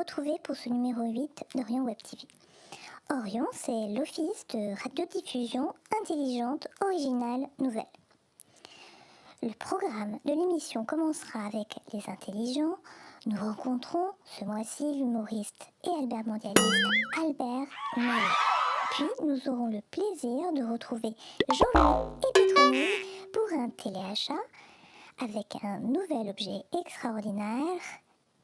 retrouver pour ce numéro 8 d'Orion Web TV. Orion, c'est l'Office de radiodiffusion intelligente, originale, nouvelle. Le programme de l'émission commencera avec Les Intelligents. Nous rencontrons ce mois-ci l'humoriste et Albert mondialiste Albert Mallet. Puis nous aurons le plaisir de retrouver Jean-Louis et Pétronille pour un téléachat avec un nouvel objet extraordinaire,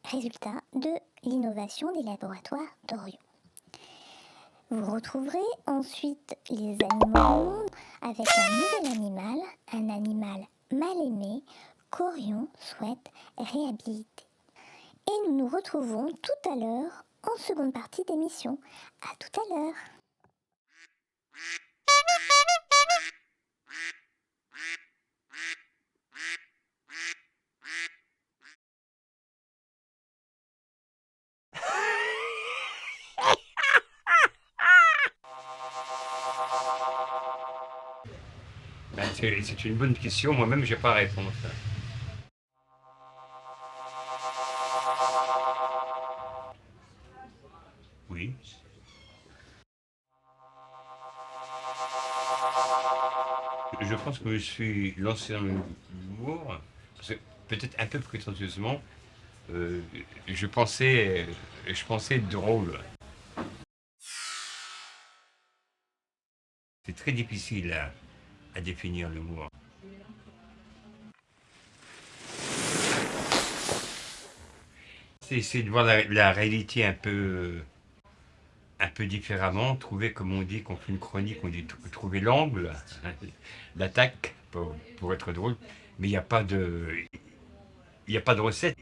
résultat de l'innovation des laboratoires d'Orion. Vous retrouverez ensuite les animaux du monde avec un nouvel un animal mal aimé qu'Orion souhaite réhabiliter. Et nous nous retrouvons tout à l'heure en seconde partie d'émission. À tout à l'heure. C'est une bonne question, moi-même je n'ai pas à répondre. Oui. Je pense que je me suis lancé dans l'humour, peut-être un peu prétentieusement. Je pensais être drôle. C'est très difficile à définir l'humour. C'est essayer de voir la réalité un peu différemment, trouver, comme on dit, qu'on fait une chronique, on dit trouver l'angle, l'attaque pour être drôle, mais il n'y a pas de recette.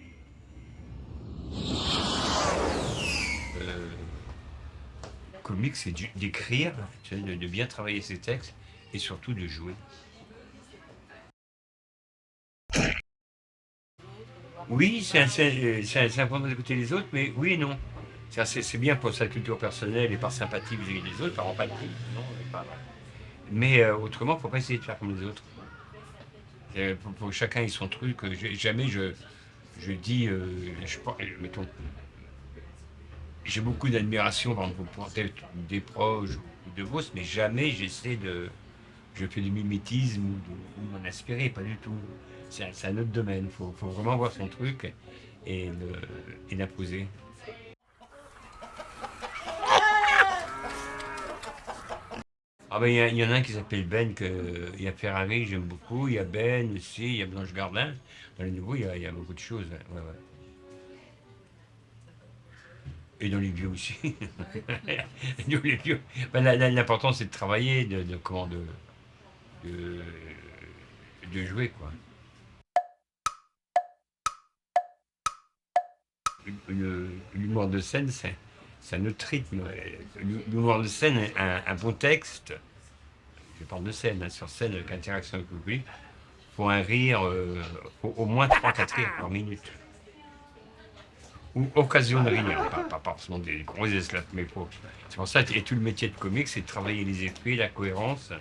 Comique, c'est d'écrire, de bien travailler ses textes et surtout de jouer. Oui, c'est important d'écouter les autres, mais oui et non. C'est bien pour sa culture personnelle et par sympathie vis-à-vis des autres, par empathie. Non, mais autrement, il ne faut pas essayer de faire comme les autres. Pour chacun ait son truc. Jamais je dis, mettons, j'ai beaucoup d'admiration pour des proches ou de vos, mais jamais je fais du mimétisme ou m'en inspirer, pas du tout. C'est un autre domaine. Faut vraiment voir son truc et l'imposer. Ah ben il y en a un qui s'appelle Ben, il y a Ferrari, j'aime beaucoup, il y a Ben aussi, il y a Blanche Gardin. Dans les nouveaux, il y a beaucoup de choses. Ouais, ouais. Et dans les vieux aussi. Dans les vieux. Ben, l'important c'est de travailler, de jouer quoi. L'humour de scène, c'est un autre rythme. L'humour de scène, un bon texte, je parle de scène, sur scène avec interaction avec le public, faut un rire, faut au moins 3-4 rires par minute. Ou occasion de rire, pas forcément des gros esclaves, mais c'est pour ça, et tout le métier de comique, c'est de travailler les esprits, la cohérence,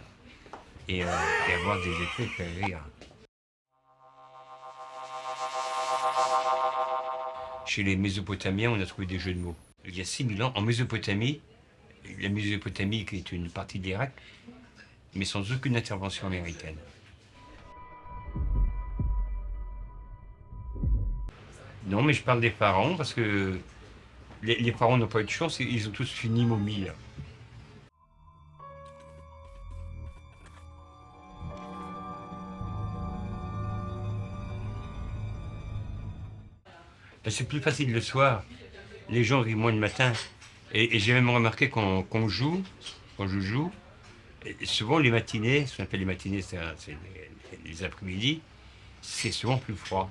et avoir des effets qui font rire. Chez les Mésopotamiens, on a trouvé des jeux de mots. Il y a 6000 ans, en Mésopotamie, la Mésopotamie qui est une partie de l'Irak, mais sans aucune intervention américaine. Non, mais je parle des pharaons parce que les pharaons n'ont pas eu de chance, ils ont tous fini momies. C'est plus facile le soir. Les gens rient moins le matin. Et j'ai même remarqué quand je joue, et souvent les matinées, ce qu'on appelle les matinées, c'est les après-midi, c'est souvent plus froid.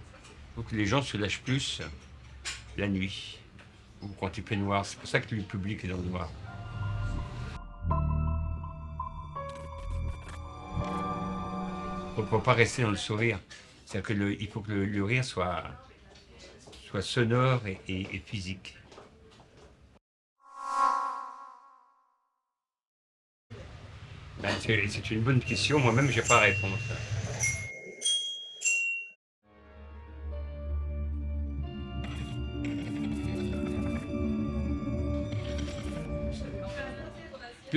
Donc les gens se lâchent plus la nuit ou quand il fait noir. C'est pour ça que le public est dans le noir. Il ne faut pas rester dans le sourire. C'est-à-dire qu'il faut que le rire soit sonore et physique. C'est une bonne question, moi-même je n'ai pas à répondre.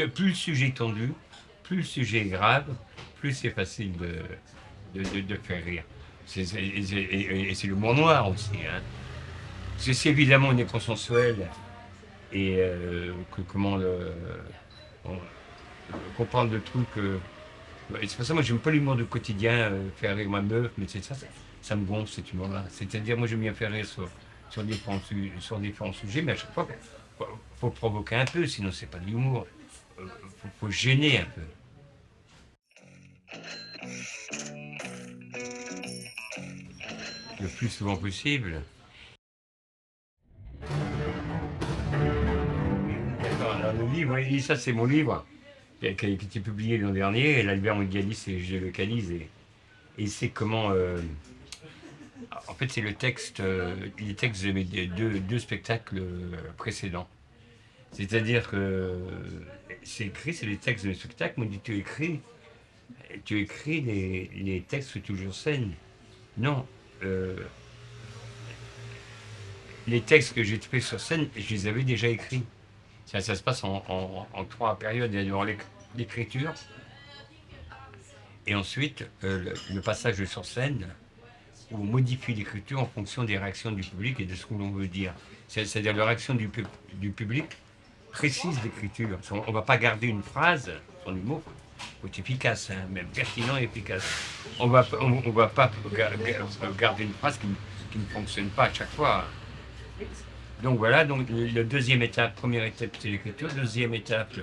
plus le sujet est tendu, plus le sujet est grave, plus c'est facile de faire rire. Et c'est l'humour noir aussi. Hein. Parce que si évidemment on est consensuel et comprendre le truc. C'est pour ça moi j'aime pas l'humour du quotidien, faire rire ma meuf, mais c'est ça me gonfle cet humour-là. C'est-à-dire moi j'aime bien faire rire sur différents sujets, mais à chaque fois, faut provoquer un peu, sinon c'est pas de l'humour. Faut gêner un peu. Le plus souvent possible. D'accord, alors le livre, oui, ça c'est mon livre, qui a été publié l'an dernier, et l'Albert Mondialis et je le localise, et c'est comment... en fait c'est le texte, les textes de mes deux spectacles précédents. C'est-à-dire que c'est écrit, c'est les textes de mes spectacles, mais on dit tu écris les textes que tu joues sur scène. Non, les textes que j'ai faits sur scène, je les avais déjà écrits. Ça se passe en trois périodes. Il y a d'abord l'écriture, et ensuite le passage sur scène, où on modifie l'écriture en fonction des réactions du public et de ce que l'on veut dire. C'est-à-dire la réaction du public précise l'écriture. On ne va pas garder une phrase, son humour, faut être efficace, hein, même pertinent et efficace. On va pas garder une phrase qui ne fonctionne pas à chaque fois. Donc voilà, donc la deuxième étape, première étape c'est l'écriture, deuxième étape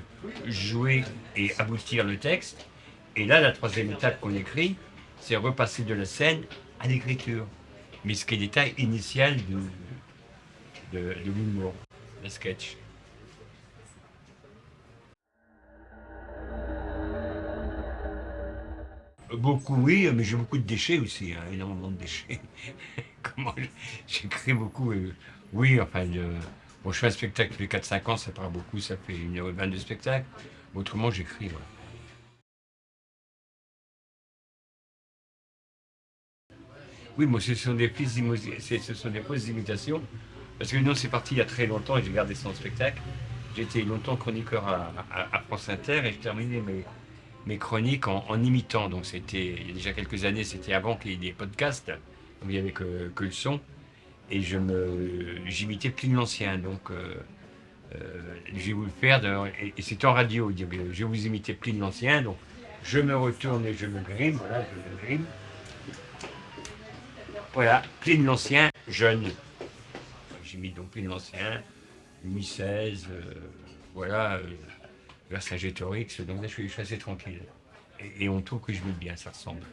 jouer et aboutir le texte, et là la troisième étape qu'on écrit, c'est repasser de la scène à l'écriture. Mais ce qui est l'état initial de l'humour, le sketch. Beaucoup oui, mais j'ai beaucoup de déchets aussi, hein, énormément de déchets. J'écris beaucoup. Oui, enfin, bon, je fais un spectacle tous les 4-5 ans, ça paraît beaucoup, ça fait 1h20 de spectacle. Autrement, j'écris. Ouais. Oui, moi, ce sont des fausses imitations. Parce que non, c'est parti il y a très longtemps et j'ai gardé ça en spectacle. J'étais longtemps chroniqueur à France Inter et je terminais mes chroniques en imitant. Donc c'était, il y a déjà quelques années, c'était avant qu'il y ait des podcasts, où il n'y avait que le son. Et j'imitais Pline l'Ancien. Donc je vais vous le faire, et c'est en radio. Je vais vous imiter Pline l'Ancien. Donc je me retourne et je me grime. Voilà, je me grime. Voilà, Pline l'Ancien, jeune. J'imite donc Pline l'Ancien, Louis XVI, voilà, Vercingétorix. Donc là, je suis assez tranquille. Et on trouve que je m'imite bien, ça ressemble.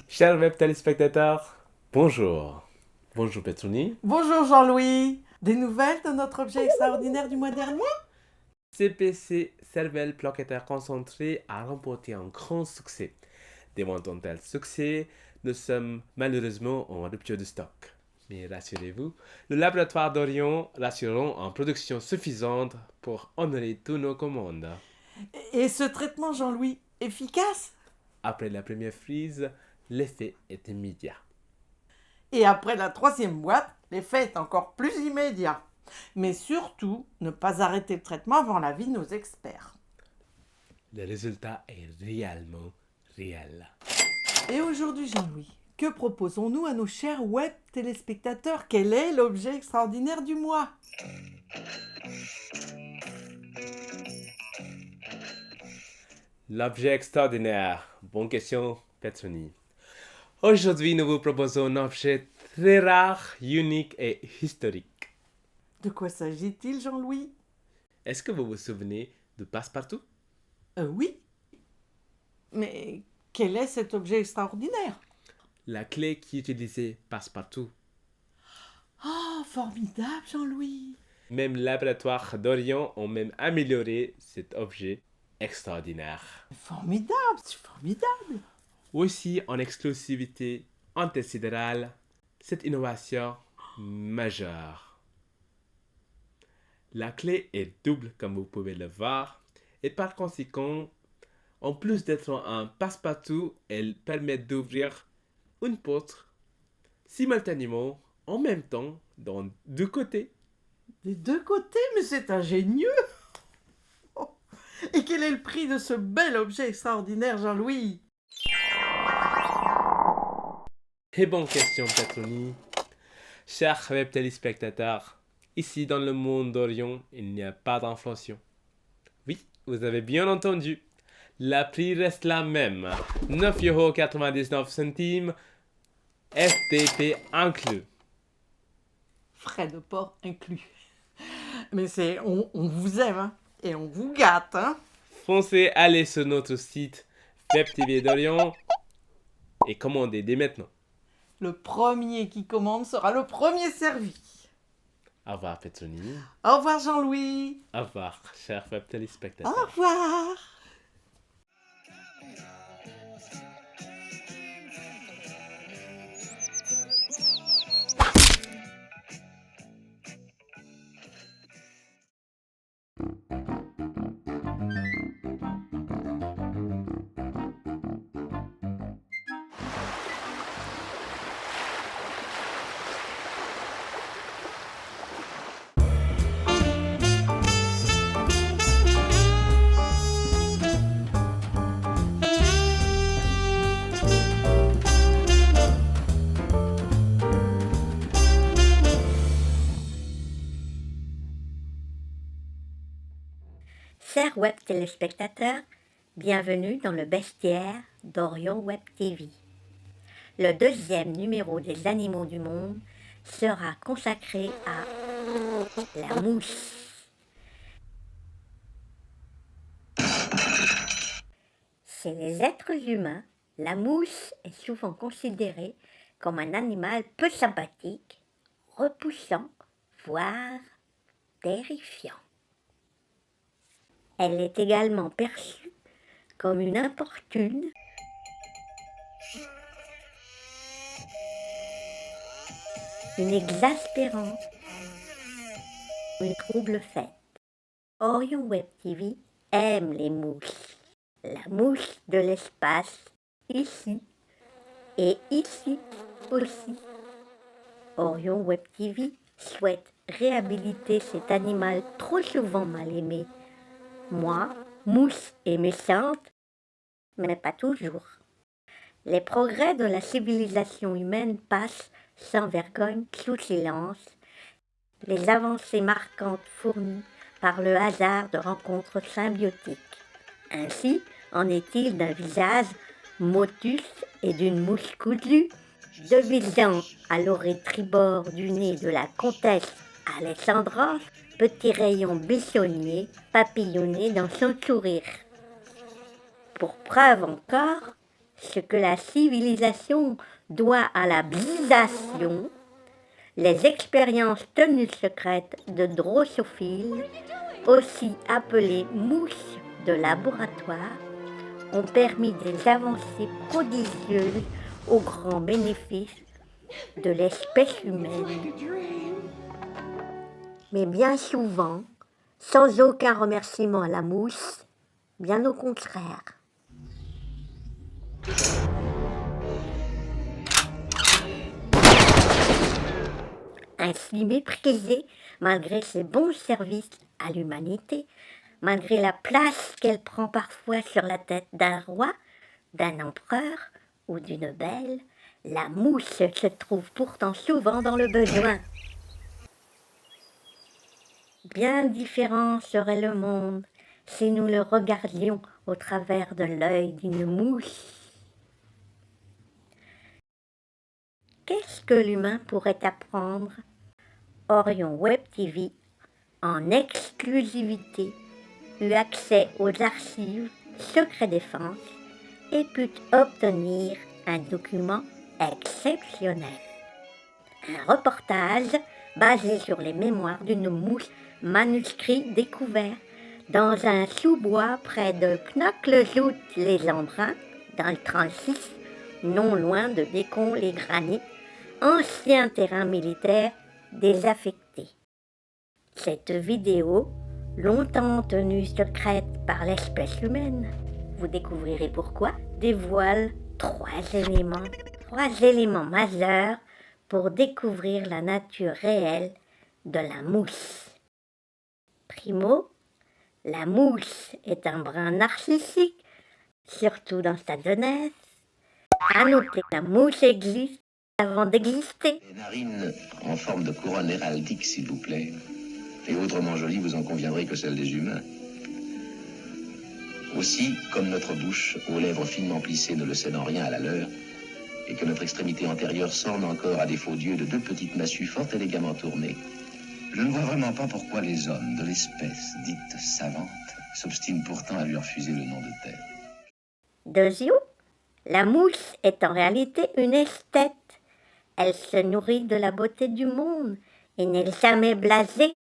Chers web téléspectateurs, bonjour. Bonjour Petroni. Bonjour Jean-Louis. Des nouvelles de notre objet extraordinaire du mois dernier? CPC Cervelle Plaquettaire Concentré a remporté un grand succès. Devant un tel succès, nous sommes malheureusement en rupture de stock. Mais rassurez-vous, le laboratoire d'Orion rassureront en production suffisante pour honorer toutes nos commandes. Et ce traitement, Jean-Louis, efficace? Après la première frise, l'effet est immédiat. Et après la troisième boîte, l'effet est encore plus immédiat. Mais surtout, ne pas arrêter le traitement avant l'avis de nos experts. Le résultat est réellement réel. Et aujourd'hui, Jean-Louis, que proposons-nous à nos chers web téléspectateurs? Quel est l'objet extraordinaire du mois? L'objet extraordinaire. Bonne question, Petroni. Aujourd'hui, nous vous proposons un objet très rare, unique et historique. De quoi s'agit-il, Jean-Louis? Est-ce que vous vous souvenez de Passepartout? Oui. Mais Quel est cet objet extraordinaire? La clé qui est utilisée passe-partout. Oh, formidable, Jean-Louis. Même les laboratoires d'Orion ont même amélioré cet objet extraordinaire. Formidable, c'est formidable. Aussi en exclusivité intersidérale, cette innovation majeure. La clé est double comme vous pouvez le voir et par conséquent, en plus d'être un passe-partout, elle permet d'ouvrir une porte simultanément en même temps dans deux côtés. Des deux côtés, mais c'est ingénieux. Oh. Et quel est le prix de ce bel objet extraordinaire, Jean-Louis? Et bonne question, Petroni. Chers web téléspectateurs, ici dans le monde d'Orion, il n'y a pas d'inflation. Oui, vous avez bien entendu. Le prix reste la même. 9,99 €, FTP inclus. Frais de port inclus. Mais on vous aime, hein, et on vous gâte, hein. Foncez, allez sur notre site Web TV d'Orion et commandez dès maintenant. Le premier qui commande sera le premier servi. Au revoir, Petroni. Au revoir, Jean-Louis. Au revoir, chers web téléspectateurs. Au revoir. Chers web téléspectateurs, bienvenue dans le bestiaire d'Orion Web TV. Le deuxième numéro des Animaux du Monde sera consacré à la mouche. Chez les êtres humains, la mouche est souvent considérée comme un animal peu sympathique, repoussant, voire terrifiant. Elle est également perçue comme une importune, une exaspérante, une trouble faite. Orion Web TV aime les mouches. La mouche de l'espace, ici, et ici aussi. Orion Web TV souhaite réhabiliter cet animal trop souvent mal aimé. Moi, mouche est méchante, mais pas toujours. Les progrès de la civilisation humaine passent sans vergogne sous silence. Les avancées marquantes fournies par le hasard de rencontres symbiotiques. Ainsi en est-il d'un visage motus et d'une mouche cousue, devisant à l'oreille tribord du nez de la comtesse Alessandra, petit rayon bichonnier papillonné dans son sourire. Pour preuve encore, ce que la civilisation doit à la blisation, les expériences tenues secrètes de drosophiles, aussi appelées mouches de laboratoire, ont permis des avancées prodigieuses au grand bénéfice de l'espèce humaine. Mais bien souvent, sans aucun remerciement à la mouche, bien au contraire. Ainsi méprisée, malgré ses bons services à l'humanité, malgré la place qu'elle prend parfois sur la tête d'un roi, d'un empereur ou d'une belle, la mouche se trouve pourtant souvent dans le besoin. Bien différent serait le monde si nous le regardions au travers de l'œil d'une mouche. Qu'est-ce que l'humain pourrait apprendre? Orion Web TV, en exclusivité, eut accès aux archives secret défense et put obtenir un document exceptionnel. Un reportage basé sur les mémoires d'une mouche manuscrit découvert dans un sous-bois près de Knokke-les-Embruns, dans le 36, non loin de Décon-les-Granits, ancien terrain militaire désaffecté. Cette vidéo, longtemps tenue secrète par l'espèce humaine, vous découvrirez pourquoi, dévoile trois éléments majeurs pour découvrir la nature réelle de la mouche. Primo, la mouche est un brin narcissique, surtout dans sa jeunesse. À noter que la mouche existe avant d'exister. Les narines en forme de couronne héraldique, s'il vous plaît. Et autrement jolies, vous en conviendrez, que celles des humains. Aussi, comme notre bouche, aux lèvres finement plissées, ne le cède en rien à la leur, et que notre extrémité antérieure s'orne encore à défaut d'yeux de deux petites massues fort élégamment tournées, je ne vois vraiment pas pourquoi les hommes de l'espèce dite savante s'obstinent pourtant à lui refuser le nom de terre. Deuxièmement, la mouche est en réalité une esthète. Elle se nourrit de la beauté du monde et n'est jamais blasée.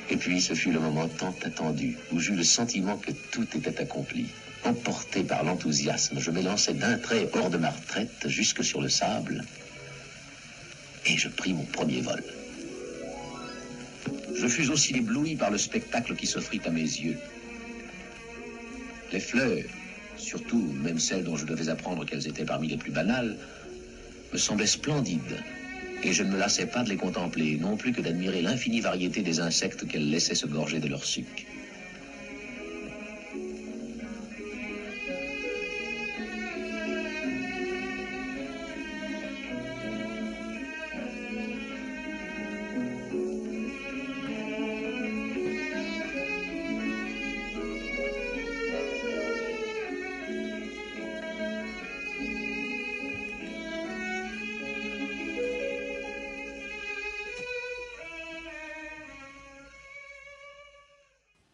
Et puis, ce fut le moment tant attendu, où j'eus le sentiment que tout était accompli. Emporté par l'enthousiasme, je m'élançai d'un trait hors de ma retraite, jusque sur le sable, et je pris mon premier vol. Je fus aussi ébloui par le spectacle qui s'offrit à mes yeux. Les fleurs, surtout même celles dont je devais apprendre qu'elles étaient parmi les plus banales, me semblaient splendides, et je ne me lassais pas de les contempler, non plus que d'admirer l'infinie variété des insectes qu'elles laissaient se gorger de leur suc.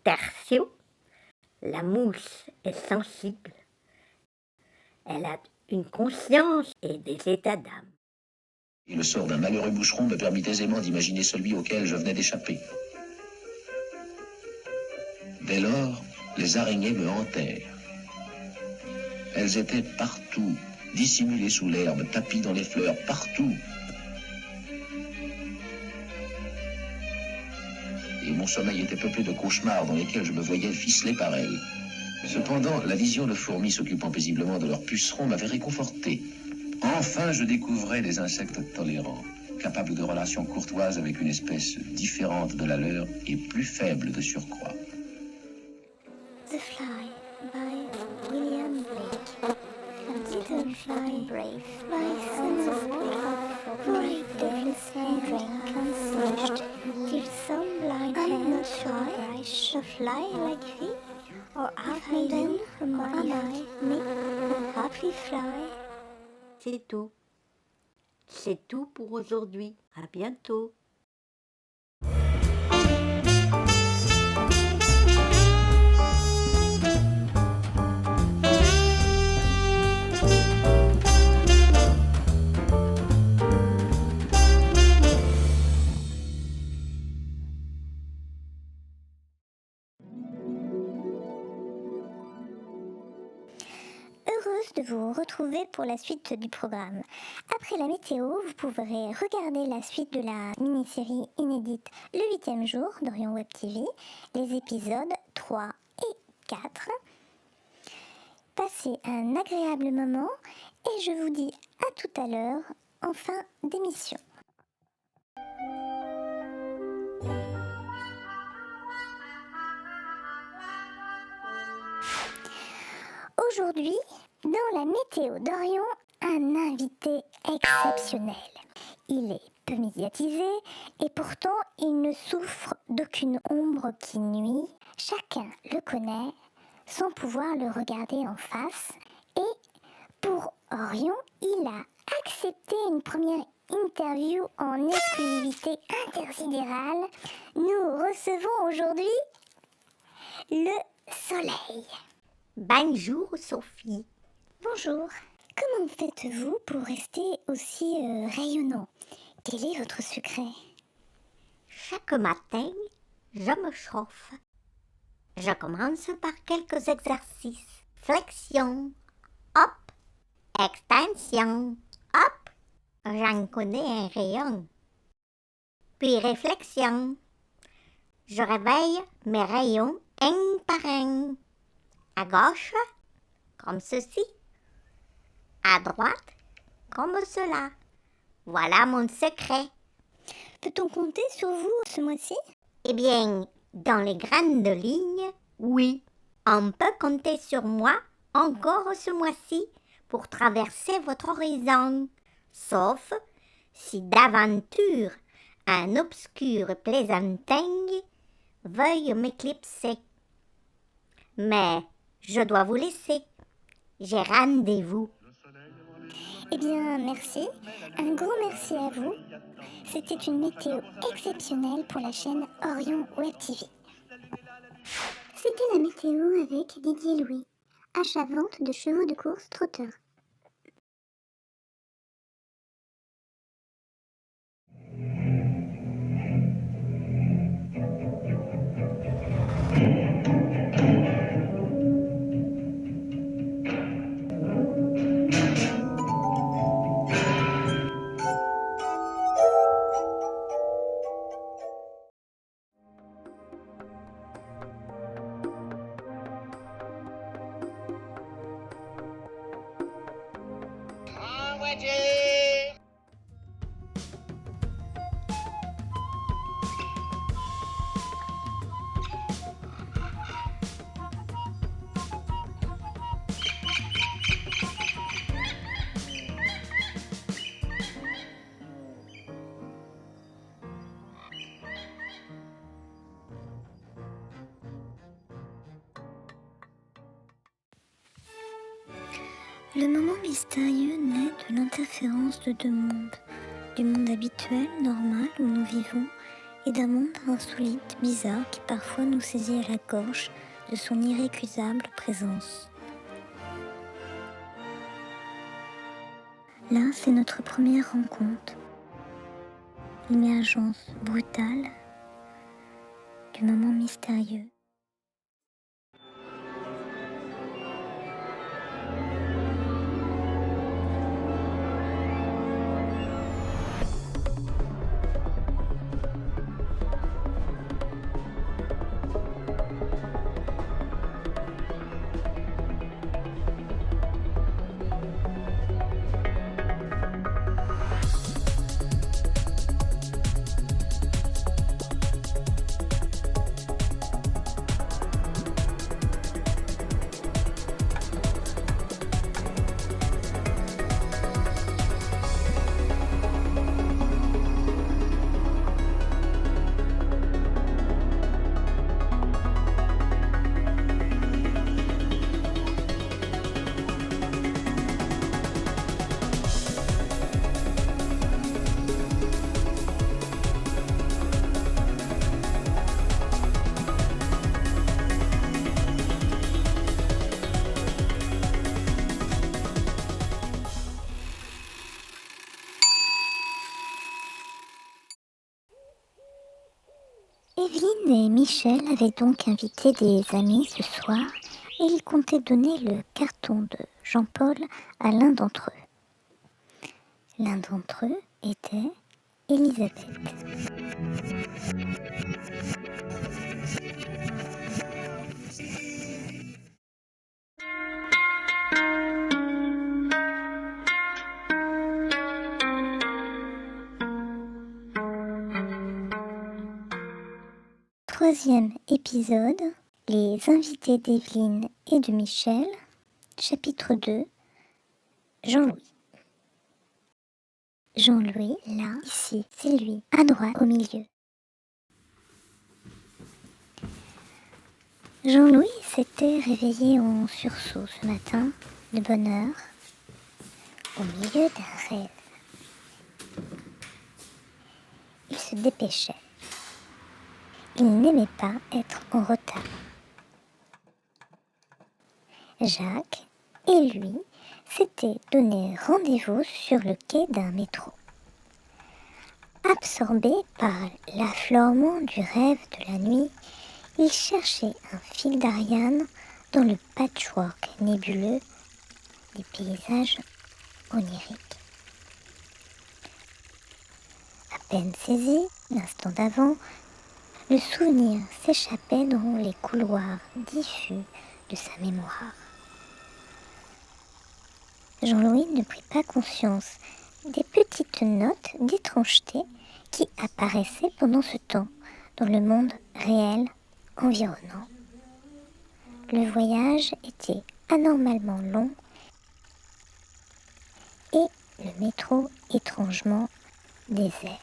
Tertio, la mouche est sensible. Elle a une conscience et des états d'âme. Et le sort d'un malheureux boucheron me permit aisément d'imaginer celui auquel je venais d'échapper. Dès lors, les araignées me hantèrent. Elles étaient partout, dissimulées sous l'herbe, tapies dans les fleurs, partout. Et mon sommeil était peuplé de cauchemars dans lesquels je me voyais ficelé par elles. Cependant, la vision de fourmis s'occupant paisiblement de leurs pucerons m'avait réconforté. Enfin, je découvrais des insectes tolérants, capables de relations courtoises avec une espèce différente de la leur et plus faible de surcroît. The Fly by William Blake. Little fly brave, by sons of Blake, bright dense and drink unfledged, till some blind hand not shy, a fly like thee, or half hidden from my eye, me, a happy fly. C'est tout. C'est tout pour aujourd'hui. À bientôt. Heureuse de vous retrouver pour la suite du programme. Après la météo, vous pourrez regarder la suite de la mini-série inédite Le 8e jour d'Orion Web TV, les épisodes 3 et 4. Passez un agréable moment et je vous dis à tout à l'heure en fin d'émission. Aujourd'hui, dans la météo d'Orion, un invité exceptionnel. Il est peu médiatisé et pourtant il ne souffre d'aucune ombre qui nuit. Chacun le connaît sans pouvoir le regarder en face. Et pour Orion, il a accepté une première interview en exclusivité intersidérale. Nous recevons aujourd'hui le soleil. Bonjour Sophie. Bonjour. Comment faites-vous pour rester aussi rayonnant? Quel est votre secret? Chaque matin, je me chauffe. Je commence par quelques exercices. Flexion, hop, extension, hop. J'en connais un rayon. Puis réflexion. Je réveille mes rayons un par un. À gauche, comme ceci. À droite, comme cela. Voilà mon secret. Peut-on compter sur vous ce mois-ci? Eh bien, dans les grandes lignes, oui. On peut compter sur moi encore ce mois-ci pour traverser votre horizon. Sauf si d'aventure un obscur plaisantin veuille m'éclipser. Mais je dois vous laisser. J'ai rendez-vous. Eh bien, merci. Un grand merci à vous. C'était une météo exceptionnelle pour la chaîne Orion Web TV. C'était la météo avec Didier Louis, achat-vente de chevaux de course trotteurs. Le moment mystérieux naît de l'interférence de deux mondes, du monde habituel, normal, où nous vivons, et d'un monde insolite, bizarre, qui parfois nous saisit à la gorge de son irrécusable présence. Là, c'est notre première rencontre, l'émergence brutale du moment mystérieux. Evelyne et Michel avaient donc invité des amis ce soir et ils comptaient donner le carton de Jean-Paul à l'un d'entre eux. L'un d'entre eux était Elisabeth. Troisième épisode, les invités d'Evelyne et de Michel, chapitre 2, Jean-Louis. Jean-Louis, là, ici, c'est lui, à droite, au milieu. Jean-Louis s'était réveillé en sursaut ce matin, de bonne heure, au milieu d'un rêve. Il se dépêchait. Il n'aimait pas être en retard. Jacques et lui s'était donné rendez-vous sur le quai d'un métro. Absorbé par l'affleurement du rêve de la nuit, il cherchait un fil d'Ariane dans le patchwork nébuleux des paysages oniriques. À peine saisi, l'instant d'avant, le souvenir s'échappait dans les couloirs diffus de sa mémoire. Jean-Louis ne prit pas conscience des petites notes d'étrangeté qui apparaissaient pendant ce temps dans le monde réel environnant. Le voyage était anormalement long et le métro étrangement désert.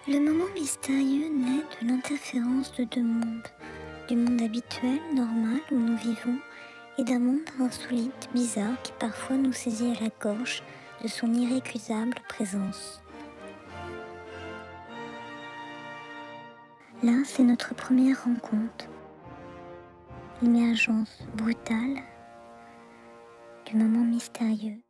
Le moment mystérieux naît de l'interférence de deux mondes, du monde habituel, normal, où nous vivons, et d'un monde insolite, bizarre, qui parfois nous saisit à la gorge de son irrécusable présence. Là, c'est notre première rencontre, l'émergence brutale du moment mystérieux.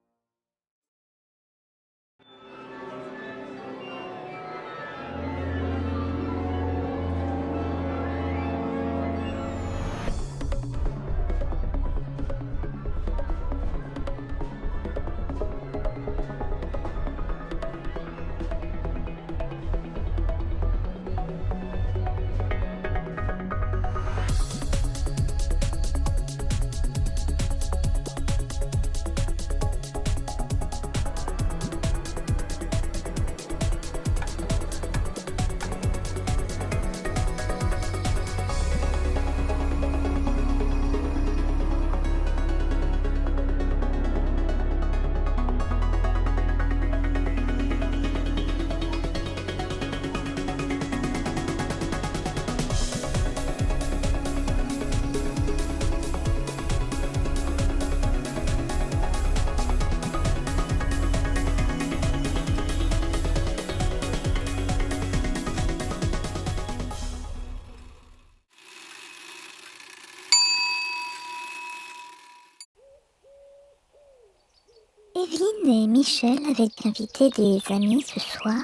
Evelyne et Michel avaient invité des amis ce soir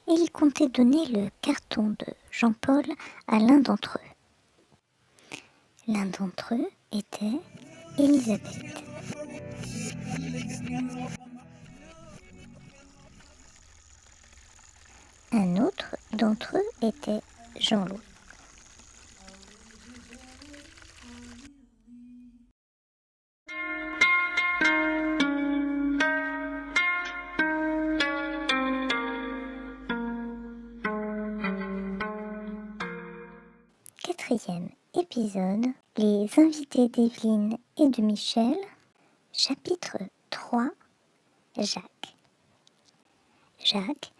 et ils comptaient donner le carton de Jean-Paul à l'un d'entre eux. L'un d'entre eux était Elisabeth. Un autre d'entre eux était Jean-Louis. Quatrième épisode, les invités d'Evelyne et de Michel, chapitre 3, Jacques. Jacques,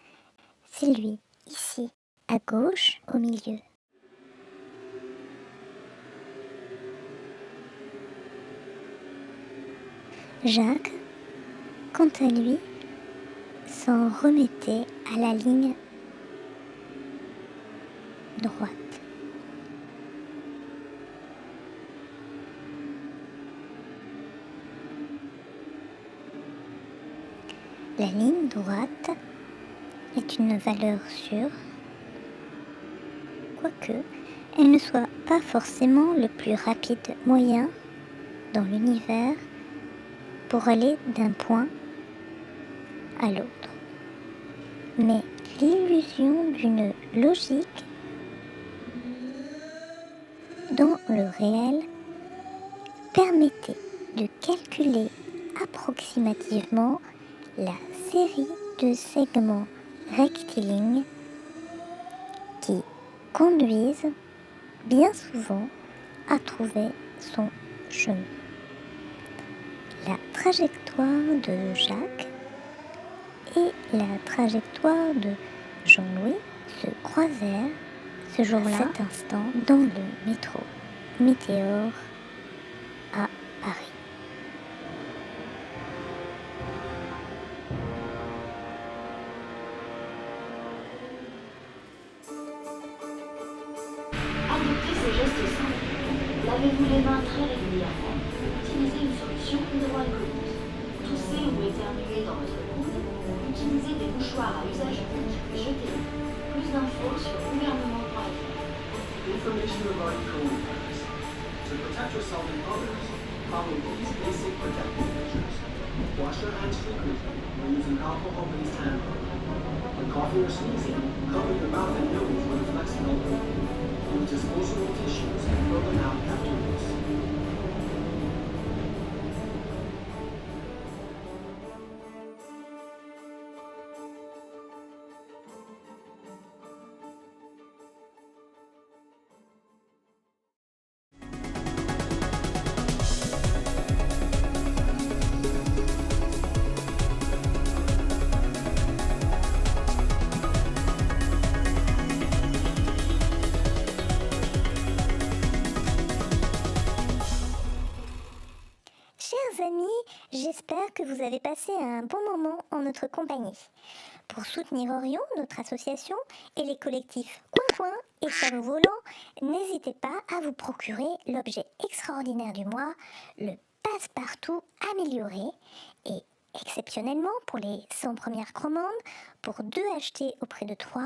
c'est lui, ici, à gauche, au milieu. Jacques, quant à lui, s'en remettait à la ligne droite. La ligne droite est une valeur sûre, quoique elle ne soit pas forcément le plus rapide moyen dans l'univers pour aller d'un point à l'autre. Mais l'illusion d'une logique dans le réel permettait de calculer approximativement la série de segments rectilignes qui conduisent bien souvent à trouver son chemin. La trajectoire de Jacques et la trajectoire de Jean-Louis se croisèrent ce jour-là, à cet instant, dans le métro Météore à Paris. Adoptez ces gestes simples. Lavez-vous les mains très régulièrement. Utilisez une solution hydroalcoolique. Toussez ou éternuez dans votre coude. Utilisez des mouchoirs à usage unique et jetez-les. Plus d'infos sur gouvernement.fr. Information regarding coronavirus. To protect yourself and others, follow these basic protective measures. Wash your hands frequently when using alcohol-based hand rubbing. When coughing or sneezing, cover your mouth and nose with a flexible coat. Use disposable tissues and throw them out afterwards. Chers amis, j'espère que vous avez passé un bon moment en notre compagnie. Pour soutenir Orion, notre association, et les collectifs Coin et Cerveau Volant, n'hésitez pas à vous procurer l'objet extraordinaire du mois, le passe-partout amélioré, et exceptionnellement pour les 100 premières commandes, pour 2 achetés auprès de 3,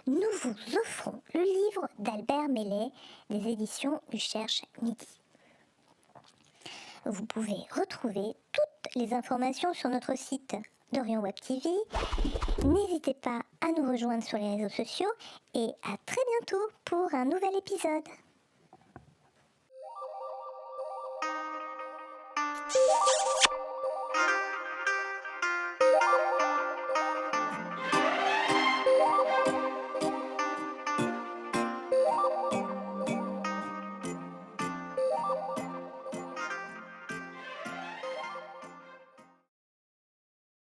nous vous offrons le livre d'Albert Mellet des éditions du Cherche Midi. Vous pouvez retrouver toutes les informations sur notre site d'Orion Web TV. N'hésitez pas à nous rejoindre sur les réseaux sociaux et à très bientôt pour un nouvel épisode.